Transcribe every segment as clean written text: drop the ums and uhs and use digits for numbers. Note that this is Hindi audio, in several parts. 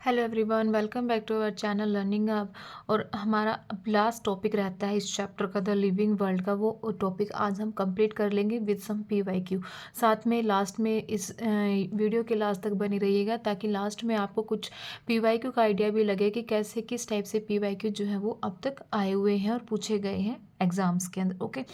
Hello everyone, welcome back to our channel learning hub. और हमारा अब लास्ट टॉपिक रहता है इस चैप्टर का, द लिविंग वर्ल्ड का। वो टॉपिक आज हम कंप्लीट कर लेंगे विद सम पीवाईक्यू। साथ में लास्ट में इस वीडियो के लास्ट तक बनी रहिएगा, ताकि लास्ट में आपको कुछ पीवाईक्यू का आइडिया भी लगे कि कैसे किस टाइप से पीवाईक्यू जो है वो अब तक आए हुए हैं और पूछे गए हैं एग्जाम्स के अंदर। ओके,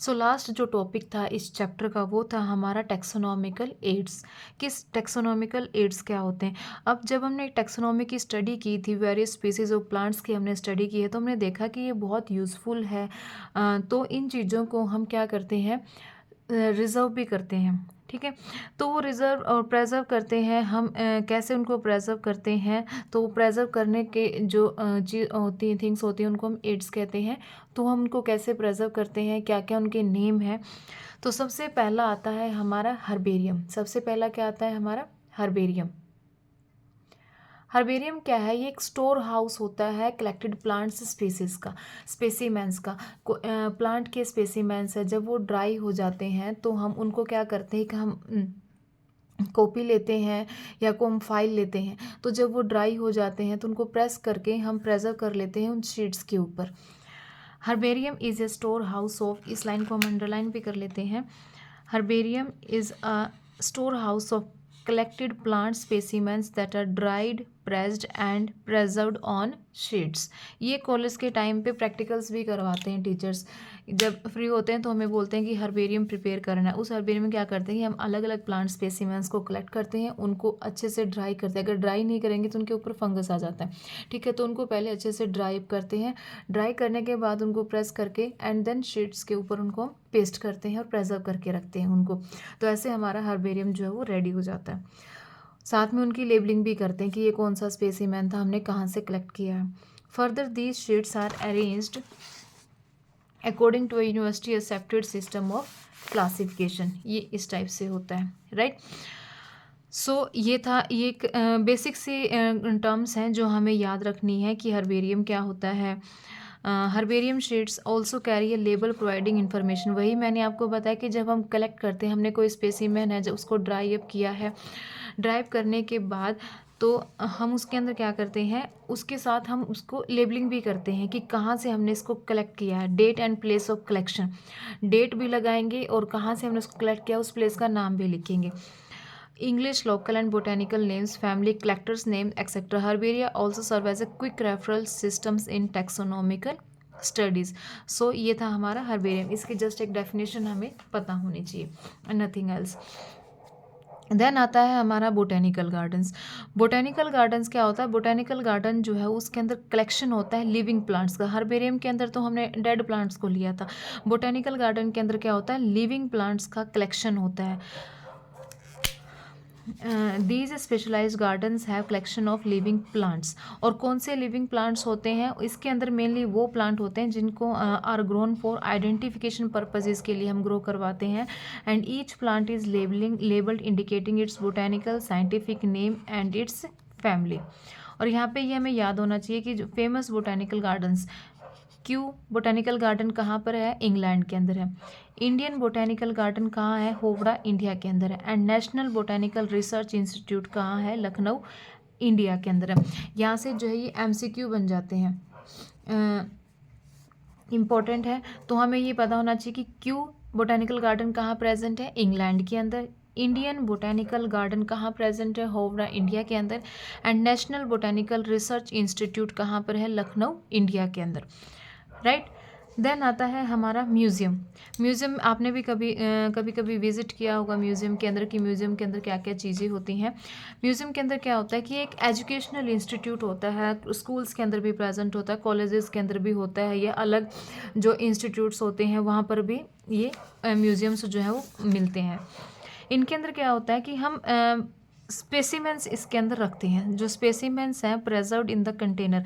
सो लास्ट जो टॉपिक था इस चैप्टर का वो था हमारा टेक्सोनॉमिकल एड्स। किस टेक्सोनॉमिकल एड्स क्या होते हैं? अब जब हमने टेक्सोनॉमी की स्टडी की थी, वेरियस स्पीसीज ऑफ प्लांट्स की हमने स्टडी की है, तो हमने देखा कि ये बहुत यूज़फुल है। तो इन चीज़ों को हम क्या करते हैं, रिज़र्व भी करते हैं। ठीक है, तो वो रिज़र्व और प्रेज़र्व करते हैं हम। कैसे उनको प्रेज़र्व करते हैं, तो वो प्रेज़र्व करने के जो चीज़ होती हैं, थिंग्स होती हैं, उनको हम एड्स कहते हैं। तो हम उनको कैसे प्रेज़र्व करते हैं, क्या क्या उनके नेम है। तो सबसे पहला आता है हमारा हर्बेरियम। सबसे पहला क्या आता है हमारा? हर्बेरियम। हर्बेरियम क्या है? ये एक स्टोर हाउस होता है कलेक्टेड प्लांट्स स्पीसीज का, स्पेसीमेंस का। प्लांट के स्पेसीमेंस है, जब वो ड्राई हो जाते हैं तो हम उनको क्या करते हैं कि हम कॉपी लेते हैं या को हम फाइल लेते हैं। तो जब वो ड्राई हो जाते हैं तो उनको प्रेस करके हम प्रेजर्व कर लेते हैं उन शीट्स के ऊपर। Herbarium is a store house of, इस लाइन को हम अंडरलाइन भी कर लेते हैं। Herbarium is a store house of collected plant specimens that are dried, pressed and preserved on sheets। ये कॉलेज के टाइम पे प्रैक्टिकल्स भी करवाते हैं टीचर्स। जब फ्री होते हैं तो हमें बोलते हैं कि हर्बेरियम प्रिपेयर करना है। उस हर्बेरियम में क्या करते हैं कि हम अलग अलग प्लांट स्पेसिमेंस को कलेक्ट करते हैं, उनको अच्छे से ड्राई करते हैं। अगर ड्राई नहीं करेंगे तो उनके ऊपर फंगस आ जाता है। ठीक है, तो उनको पहले अच्छे से ड्राई करते हैं। ड्राई करने के बाद उनको प्रेस करके एंड देन शीट्स के ऊपर उनको पेस्ट करते हैं और प्रेजर्व करके रखते हैं उनको। तो ऐसे हमारा हर्बेरियम जो है वो रेडी हो जाता है। साथ में उनकी लेबलिंग भी करते हैं कि ये कौन सा स्पेसिमेन था, हमने कहाँ से कलेक्ट किया है। Further these sheets are arranged according to a university accepted system of classification. ये इस टाइप से होता है, राइट। सो ये था, ये एक बेसिक सी टर्म्स हैं जो हमें याद रखनी है कि हर्बेरियम क्या होता है। हर्बेरियम शीट्स ऑल्सो कैरी ए लेबल प्रोवाइडिंग इन्फॉर्मेशन। वही मैंने आपको बताया कि जब हम कलेक्ट करते हैं, हमने कोई स्पेसिमेन है, जब उसको ड्राई अप किया है, ड्राई अप करने के बाद तो हम उसके अंदर क्या करते हैं, उसके साथ हम उसको लेबलिंग भी करते हैं कि कहाँ से हमने इसको कलेक्ट किया है। Date and place of collection, date भी लगाएंगे और कहाँ से हमने उसको कलेक्ट किया उस प्लेस का नाम भी लिखेंगे। English, local and botanical names, family, collector's name, etc. Herbaria also serve as a quick referral systems in taxonomical studies. So ये था हमारा हर्बेरियम। इसकी जस्ट एक डेफिनेशन हमें पता होनी चाहिए, नथिंग एल्स। देन आता है हमारा बोटेनिकल गार्डन्स। बोटेनिकल गार्डन्स क्या होता है? बोटेनिकल गार्डन जो है उसके अंदर कलेक्शन होता है लिविंग प्लांट्स का। हर्बेरियम के अंदर तो हमने डेड प्लांट्स को लिया था। बोटेनिकल गार्डन के अंदर क्या होता है? लिविंग प्लांट्स का कलेक्शन होता है। These specialised gardens have collection of living plants. और कौन से लिविंग प्लांट्स होते हैं इसके अंदर? मेनली वो प्लांट होते हैं जिनको are grown for identification purposes के लिए हम ग्रो करवाते हैं। And each plant is labelled indicating its botanical scientific name and its family. और यहाँ पे ये हमें याद होना चाहिए कि जो फेमस बोटेनिकल गार्डन्स, क्यों बोटेनिकल गार्डन कहाँ पर है? इंग्लैंड के अंदर है। इंडियन बोटेनिकल गार्डन कहाँ है? होवड़ा, इंडिया के अंदर है। And national botanical research institute कहाँ है? लखनऊ, इंडिया के अंदर है। यहाँ से जो है ये MCQ बन जाते हैं, इम्पोर्टेंट है। तो हमें ये पता होना चाहिए कि क्यों बोटेनिकल गार्डन कहाँ प्रेजेंट है? इंग्लैंड के अंदर। इंडियन बोटेनिकल गार्डन कहाँ प्रेजेंट है? होवड़ा, इंडिया के अंदर। And national botanical research institute कहाँ पर है? लखनऊ, इंडिया के अंदर, राइट। देन आता है हमारा म्यूज़ियम। म्यूज़ियम आपने भी कभी कभी विजिट किया होगा म्यूज़ियम के अंदर, कि म्यूज़ियम के अंदर क्या क्या चीज़ें होती हैं। म्यूज़ियम के अंदर क्या होता है कि एक एजुकेशनल इंस्टीट्यूट होता है, स्कूल्स के अंदर भी प्रेजेंट होता है, कॉलेजेस के अंदर भी होता है, या अलग जो इंस्टीट्यूट्स होते हैं वहाँ पर भी ये म्यूज़ियम्स जो है वो मिलते हैं। इनके अंदर क्या होता है कि हम स्पेसिमेंस इसके अंदर रखते हैं। जो स्पेसिमेंस हैं प्रेजर्व्ड इन द कंटेनर,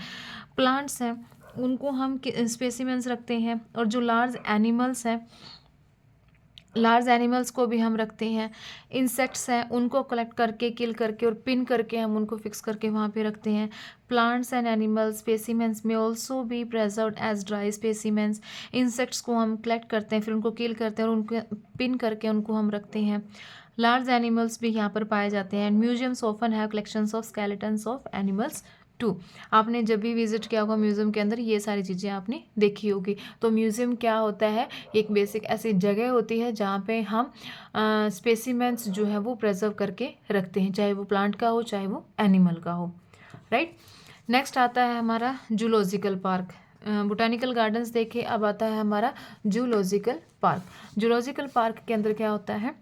प्लांट्स हैं उनको हम स्पेसिमेंस रखते हैं। और जो लार्ज एनिमल्स हैं, लार्ज एनिमल्स को भी हम रखते हैं। इंसेक्ट्स हैं उनको कलेक्ट करके, किल करके और पिन करके हम उनको फिक्स करके वहाँ पे रखते हैं। प्लांट्स एंड एनिमल्स स्पेसिमेंस में ऑल्सो भी प्रेजर्व्ड एज ड्राई स्पेसिमेंस। इंसेक्ट्स को हम कलेक्ट करते हैं, फिर उनको किल करते हैं और उनको पिन करके उनको हम रखते हैं। लार्ज एनिमल्स भी यहाँ पर पाए जाते हैं। And museums often have collections of skeletons of animals too. आपने जब भी विजिट किया होगा म्यूज़ियम के अंदर ये सारी चीज़ें आपने देखी होगी। तो म्यूज़ियम क्या होता है, एक बेसिक ऐसी जगह होती है जहाँ पे हम स्पेसिमेंट्स जो है वो प्रिजर्व करके रखते हैं, चाहे वो प्लांट का हो चाहे वो एनिमल का हो, राइट। नेक्स्ट आता है हमारा जूलॉजिकल पार्क। बोटानिकल गार्डन्स देखे, अब आता है हमारा जूलॉजिकल पार्क। जूलॉजिकल पार्क के अंदर क्या होता है,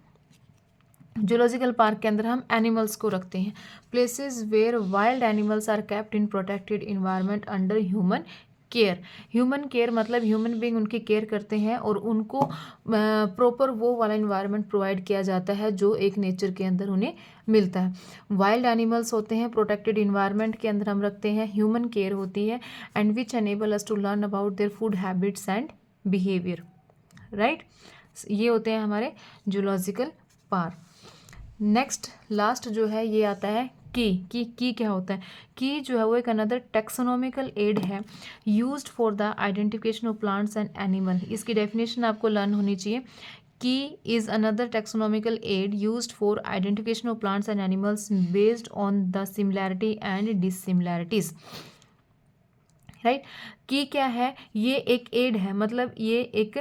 जूलॉजिकल पार्क के अंदर हम एनिमल्स को रखते हैं। Places where wild animals are kept in protected environment under human care. Human care मतलब ह्यूमन बीइंग उनकी केयर करते हैं और उनको प्रॉपर वो वाला इन्वायरमेंट प्रोवाइड किया जाता है जो एक नेचर के अंदर उन्हें मिलता है। वाइल्ड एनिमल्स होते हैं, प्रोटेक्टेड इन्वायरमेंट के अंदर हम रखते हैं, ह्यूमन केयर होती है, and which enable us to learn about their food habits and behaviour, right. ये होते हैं हमारे जूलॉजिकल पार्क। नेक्स्ट लास्ट जो है ये आता है की क्या होता है, की जो है वो एक अनदर टेक्सोनॉमिकल एड है used for the identification of plants and animal. इसकी डेफिनेशन आपको लर्न होनी चाहिए। Key is another taxonomical aid used for identification of plants and animals based on the similarity and dissimilarities, right. Key क्या है, ये एक एड है, मतलब ये एक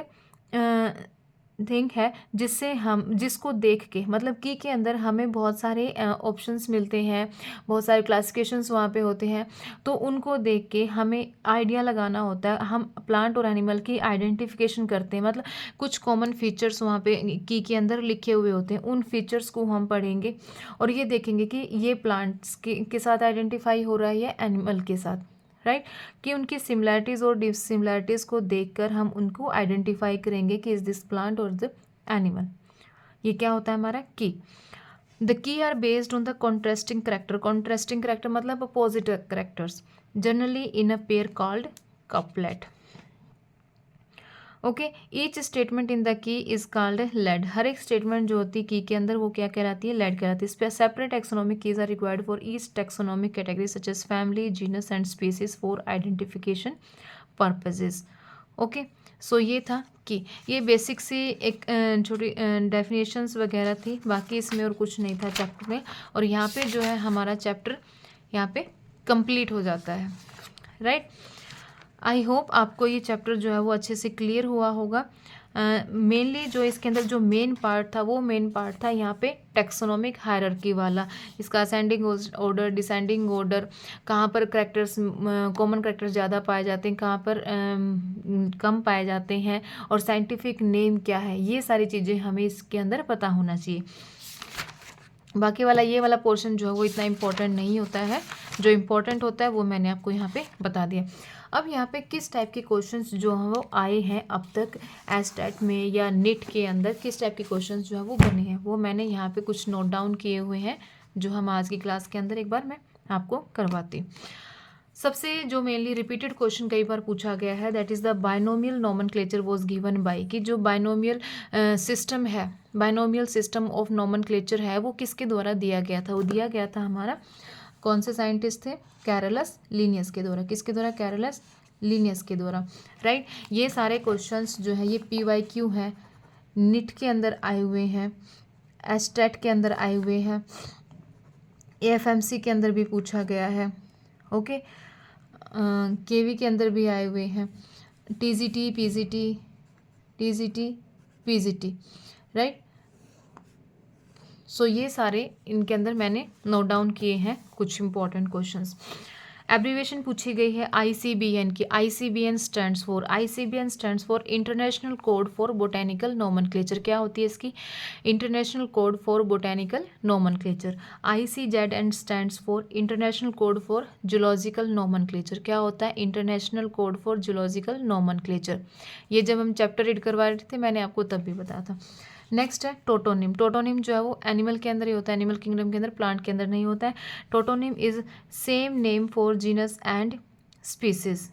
थिंग है जिससे हम जिसको देख के, मतलब की के अंदर हमें बहुत सारे ऑप्शंस मिलते हैं, बहुत सारे क्लासिफिकेशंस वहाँ पे होते हैं, तो उनको देख के हमें आइडिया लगाना होता है। हम प्लांट और एनिमल की आइडेंटिफिकेशन करते हैं, मतलब कुछ कॉमन फीचर्स वहाँ पे की के अंदर लिखे हुए होते हैं, उन फीचर्स को हम पढ़ेंगे और ये देखेंगे कि ये प्लांट्स के साथ आइडेंटिफाई हो रहा है या एनिमल के साथ, राइट। कि उनकी सिमिलैरिटीज़ और डिससिमिलैरिटीज़ को देखकर हम उनको आइडेंटिफाई करेंगे कि इज़ दिस प्लांट और द एनिमल। ये क्या होता है हमारा key. The key are based on the contrasting character. Contrasting character मतलब opposite characters, generally in a pair called couplet. Okay, each statement in the key is called lead. हर एक स्टेटमेंट जो होती है की के अंदर वो क्या कहलाती है, लेड कहलाती है। Separate taxonomic keys are required for each taxonomic category such as family, genus and species for identification purposes. Okay, so ये था कि ये बेसिक सी एक छोटी डेफिनेशंस वगैरह थी, बाकी इसमें और कुछ नहीं था चैप्टर में। और यहाँ पे जो है हमारा चैप्टर यहाँ पे कंप्लीट हो जाता है, राइट। आई होप आपको ये चैप्टर जो है वो अच्छे से क्लियर हुआ होगा। मेनली जो इसके अंदर जो मेन पार्ट था वो मेन पार्ट था यहाँ पे टेक्सोनोमिक हायरार्की वाला। इसका असेंडिंग ऑर्डर, डिसेंडिंग ऑर्डर, कहाँ पर करेक्टर्स कॉमन करेक्टर्स ज़्यादा पाए जाते हैं, कहाँ पर कम पाए जाते हैं, और साइंटिफिक नेम क्या है, ये सारी चीज़ें हमें इसके अंदर पता होना चाहिए। बाकी वाला ये वाला पोर्शन जो है वो इतना इम्पोर्टेंट नहीं होता है, जो इम्पोर्टेंट होता है वो मैंने आपको यहाँ पे बता दिया। अब यहाँ पे किस टाइप के क्वेश्चंस जो हैं वो आए हैं अब तक एस्टेट में या नीट के अंदर, किस टाइप के क्वेश्चंस जो है वो बने हैं, वो मैंने यहाँ पे कुछ नोट डाउन किए हुए हैं, जो हम आज की क्लास के अंदर एक बार मैं आपको करवाती हूँ। सबसे जो मेनली रिपीटेड क्वेश्चन कई बार पूछा गया है, that is the binomial nomenclature was given by, कि जो बाइनोमियल सिस्टम है, बाइनोमियल सिस्टम ऑफ नोमेनक्लेचर है, वो किसके द्वारा दिया गया था, वो दिया गया था हमारा कौन से साइंटिस्ट थे, कैरोलस लीनियस के द्वारा। किसके द्वारा, कैरोलस लीनियस के द्वारा, राइट। ये सारे क्वेश्चंस जो है ये PYQ है, नीट के अंदर आए हुए हैं, एस्टेट के अंदर आए हुए हैं, AFMC के अंदर भी पूछा गया है, ओके, KV के अंदर भी आए हुए हैं, TGT, PGT, राइट। सो ये सारे इनके अंदर मैंने नोट डाउन किए हैं कुछ इंपॉर्टेंट क्वेश्चंस। एब्रीवेशन पूछी गई है ICBN की। ICBN stands for international code for botanical nomenclature. क्या होती है इसकी, international code for botanical nomenclature. ICZN stands for international code for zoological nomenclature. क्या होता है, international code for zoological nomenclature. ये जब हम चैप्टर रीड करवा रहे थे मैंने आपको तब भी बताया था। नेक्स्ट है टोटोनिम। टोटोनिम जो है वो एनिमल के अंदर ही होता है, एनिमल किंगडम के अंदर, प्लांट के अंदर नहीं होता है। Tautonym is same name for genus and species.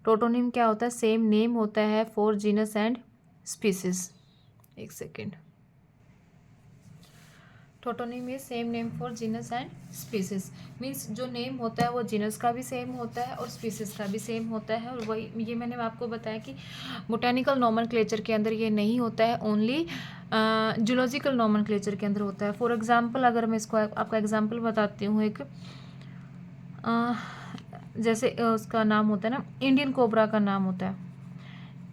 Tautonym क्या होता है, सेम नेम होता है फॉर जीनस एंड स्पीसीज। एक second, tautonym is same name for genus and species, means जो नेम होता है वो जीनस का भी सेम होता है और स्पीसीज का भी सेम होता है। और वही ये मैंने आपको बताया कि बोटेनिकल नोमेनक्लेचर के अंदर ये नहीं होता है, ओनली जूलॉजिकल नॉमेनक्लेचर के अंदर होता है। फॉर एग्जांपल अगर मैं इसको आपका एग्जांपल बताती हूँ एक, जैसे उसका नाम होता है ना, इंडियन कोबरा का नाम होता है,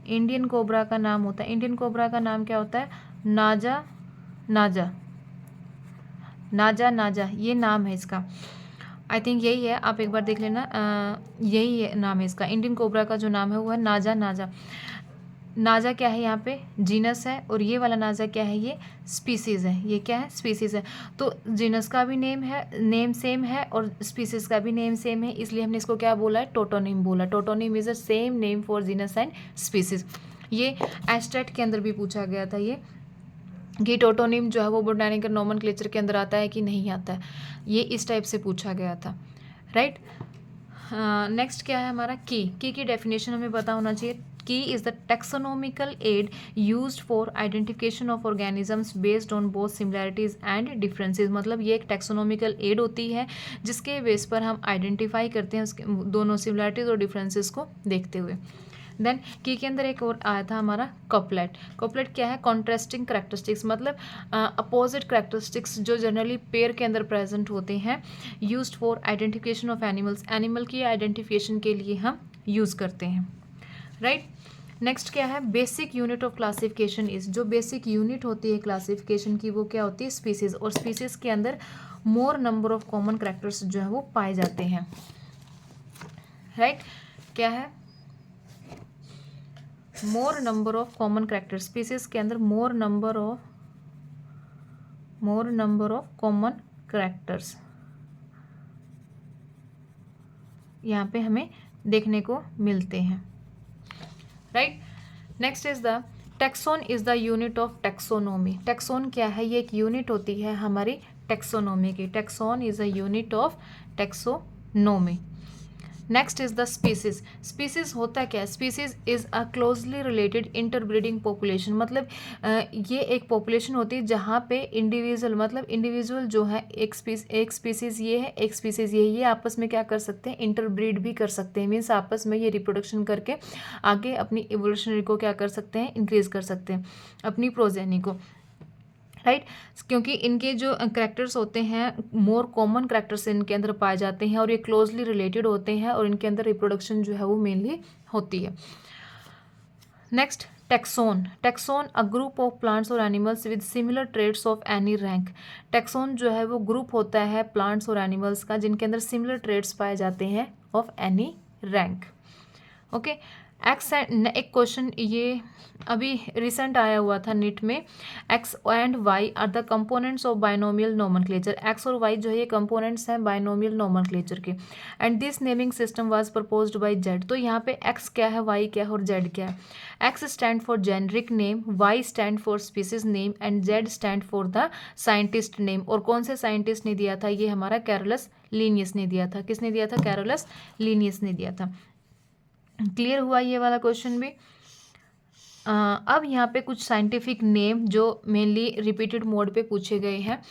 इंडियन कोबरा का नाम होता है, इंडियन कोबरा का नाम क्या होता है? नाजा नाजा, नाजा नाजा, ये नाम है इसका। आई थिंक यही है, आप एक बार देख लेना। यही है नाम है इसका, इंडियन कोबरा का जो नाम है वो है नाजा नाजा। नाजा क्या है यहाँ पे? जीनस है, और ये वाला नाजा क्या है? ये स्पीसीज़ है। ये क्या है? स्पीसीज़ है। तो जीनस का भी नेम सेम है और स्पीसीज़ का भी नेम सेम है, इसलिए हमने इसको क्या बोला है? टोटोनिम बोला। Tautonym is a same name for genus and species. ये एस्टेट के अंदर भी पूछा गया था ये, कि टोटोनिम जो है वो बोटैनिकल नोमेनक्लेचर के अंदर आता है कि नहीं आता है, ये इस टाइप से पूछा गया था, राइट। नेक्स्ट क्या है हमारा? की डेफिनेशन हमें पता होना चाहिए। Key is the taxonomical aid used for identification of organisms based on both similarities and differences. मतलब ये एक टैक्सोनॉमिकल एड होती है जिसके बेस पर हम आइडेंटिफाई करते हैं उसके दोनों सिमिलैरिटीज़ और डिफरेंसेस को देखते हुए। देन की के अंदर एक और आया था हमारा कॉपलेट। कॉपलेट क्या है? कॉन्ट्रास्टिंग करेक्टरिस्टिक्स, मतलब अपोजिट करेक्टरिस्टिक्स जो जनरली पेयर के अंदर प्रेजेंट होते हैं, used for identification of animals. Animal की आइडेंटिफिकेशन के लिए हम यूज़ करते हैं, राइट। नेक्स्ट क्या है? Basic unit of classification is, जो बेसिक यूनिट होती है क्लासिफिकेशन की वो क्या होती है? स्पीसीज। और स्पीसीज के अंदर मोर नंबर ऑफ कॉमन करेक्टर्स जो है वो पाए जाते हैं, राइट। क्या है? मोर number of common characters. Species के अंदर मोर नंबर ऑफ कॉमन करेक्टर्स यहाँ पे हमें देखने को मिलते हैं, right. Next is the taxon is the unit of taxonomy. Taxon क्या है? ये एक यूनिट होती है हमारी टैक्सोनॉमी की। Taxon is a unit of taxonomy. Next is the species. Species होता है क्या? Species is a closely related interbreeding population. मतलब ये एक पॉपुलेशन होती है जहाँ पे इंडिविजुअल, मतलब इंडिविजुअल जो है, एक स्पीसीज ये है, एक स्पीसीज ये आपस में क्या कर सकते हैं? इंटरब्रीड भी कर सकते हैं। मीन्स आपस में ये रिप्रोडक्शन करके आगे अपनी इवोल्यूशनरी को क्या कर सकते हैं? इंक्रीज कर सकते हैं, अपनी प्रोजेनी को, राइट। क्योंकि इनके जो करेक्टर्स होते हैं, मोर कॉमन करेक्टर्स इनके अंदर पाए जाते हैं और ये क्लोजली रिलेटेड होते हैं और इनके अंदर रिप्रोडक्शन जो है वो मेनली होती है। Next taxon. Taxon a group of plants और animals with similar traits of any rank. Taxon जो है वो ग्रुप होता है प्लांट्स और एनिमल्स का जिनके अंदर सिमिलर ट्रेड्स पाए जाते हैं of any rank, okay. X and, एक क्वेश्चन ये अभी रिसेंट आया हुआ था नीट में, X and Y are the components of binomial nomenclature. X और वाई जो है ये कंपोनेंट्स हैं बाइनोमियल नोमेनक्लेचर के, and this naming system was proposed by Z. तो यहाँ पे एक्स क्या है, वाई क्या है और जेड क्या है? X stand for generic name, Y stand for species name and Z stand for the scientist name. और कौन से साइंटिस्ट ने दिया था? ये हमारा कैरोलस लीनियस ने दिया था। किसने दिया था? कैरोलस लीनियस ने दिया था। क्लियर हुआ ये वाला क्वेश्चन भी। अब यहाँ पे कुछ साइंटिफिक नेम जो मेनली रिपीटेड मोड पे पूछे गए हैं,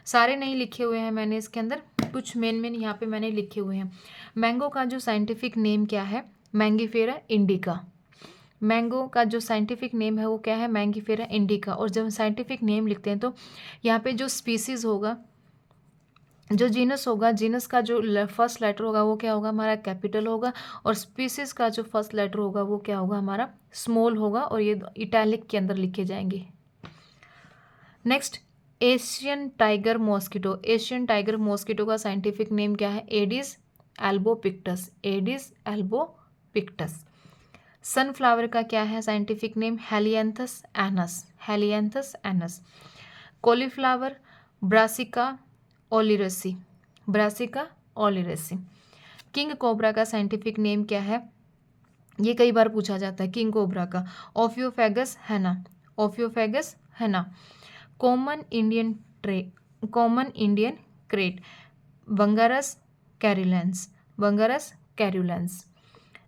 सारे नहीं लिखे हुए हैं मैंने इसके अंदर, कुछ मेन यहाँ पे मैंने लिखे हुए हैं। मैंगो का जो साइंटिफिक नेम क्या है? Mangifera indica. मैंगो का जो साइंटिफिक नेम है वो क्या है? Mangifera indica. और जब साइंटिफिक नेम लिखते हैं तो यहाँ पे जो स्पीसीज होगा, जो जीनस होगा, जीनस का जो फर्स्ट लेटर होगा वो क्या होगा? हमारा कैपिटल होगा। और स्पीसीज का जो फर्स्ट लेटर होगा वो क्या होगा? हमारा स्मॉल होगा। और ये इटैलिक के अंदर लिखे जाएंगे। Next Asian tiger mosquito. Asian tiger mosquito का साइंटिफिक नेम क्या है? Aedes albopictus. Aedes albopictus. Sunflower का क्या है scientific name? Helianthus annuus. Helianthus annuus. Cauliflower Brassica oleracea. Brassica oleracea. King cobra का साइंटिफिक नेम क्या है? ये कई बार पूछा जाता है किंग कोबरा का। ओफियोफेगस hannah. Ophiophagus hannah. Common Indian krait. Bungarus caeruleus. Bungarus caeruleus.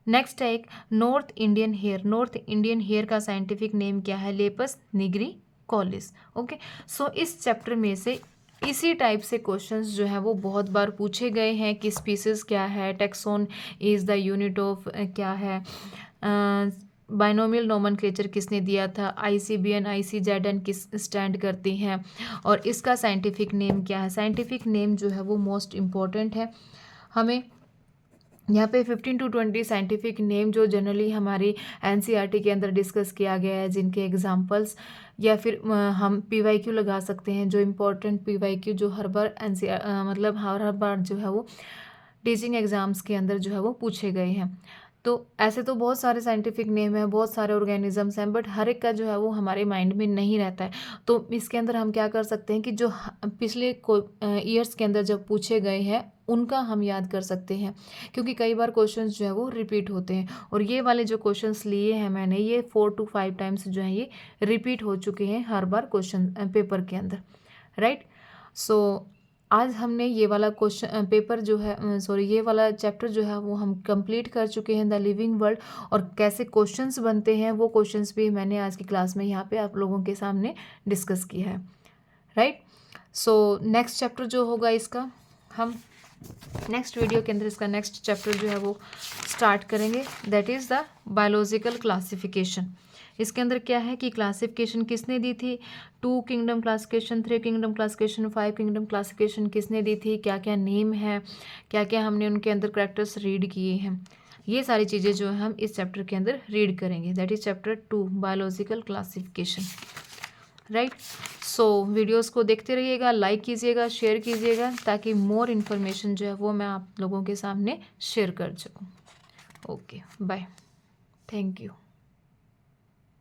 Next है एक north Indian hare. North Indian hare का साइंटिफिक नेम क्या है? लेपस निग्रिकोलिस। ओके, सो इस चैप्टर में से इसी टाइप से क्वेश्चंस जो है वो बहुत बार पूछे गए हैं कि स्पीसीज क्या है, taxon is the unit of क्या है, बाइनोमियल नोमेनक्लेचर किसने दिया था, ICBN ICZN किस स्टैंड करती हैं, और इसका साइंटिफिक नेम क्या है। साइंटिफिक नेम जो है वो मोस्ट इम्पॉर्टेंट है। हमें यहाँ पे 15 to 20 साइंटिफिक नेम जो जनरली हमारी NCERT के अंदर डिस्कस किया गया है, जिनके एग्जांपल्स, या फिर हम PYQ लगा सकते हैं, जो इम्पोर्टेंट PYQ जो हर बार मतलब हर बार जो है वो टीचिंग एग्ज़ाम्स के अंदर जो है वो पूछे गए हैं। तो ऐसे तो बहुत सारे साइंटिफिक नेम है, बहुत सारे ऑर्गेनिजम्स हैं, बट हर एक का जो है वो हमारे माइंड में नहीं रहता है। तो इसके अंदर हम क्या कर सकते हैं कि जो पिछले ईयर्स के अंदर जब पूछे गए हैं उनका हम याद कर सकते हैं, क्योंकि कई बार क्वेश्चंस जो है वो रिपीट होते हैं। और ये वाले जो क्वेश्चंस लिए हैं मैंने, ये 4 to 5 टाइम्स जो है ये रिपीट हो चुके हैं हर बार क्वेश्चन पेपर के अंदर, राइट। सो आज हमने ये वाला क्वेश्चन पेपर जो है ये वाला चैप्टर जो है वो हम कंप्लीट कर चुके हैं, द लिविंग वर्ल्ड। और कैसे क्वेश्चंस बनते हैं वो क्वेश्चंस भी मैंने आज की क्लास में यहाँ पे आप लोगों के सामने डिस्कस किया है, राइट। सो नेक्स्ट चैप्टर जो होगा इसका, हम नेक्स्ट वीडियो के अंदर इसका नेक्स्ट चैप्टर जो है वो स्टार्ट करेंगे, that is the biological classification. इसके अंदर क्या है कि क्लासिफिकेशन किसने दी थी, 2 kingdom classification, 3 kingdom classification, 5 kingdom classification किसने दी थी, क्या क्या नेम है, क्या क्या हमने उनके अंदर कैरेक्टर्स रीड किए हैं, ये सारी चीज़ें जो है हम इस चैप्टर के अंदर रीड करेंगे, that is chapter 2 biological classification, right. So videos को देखते रहिएगा, लाइक कीजिएगा, शेयर कीजिएगा, ताकि मोर इन्फॉर्मेशन जो है वो मैं आप लोगों के सामने शेयर कर सकूँ। Okay, bye, thank you.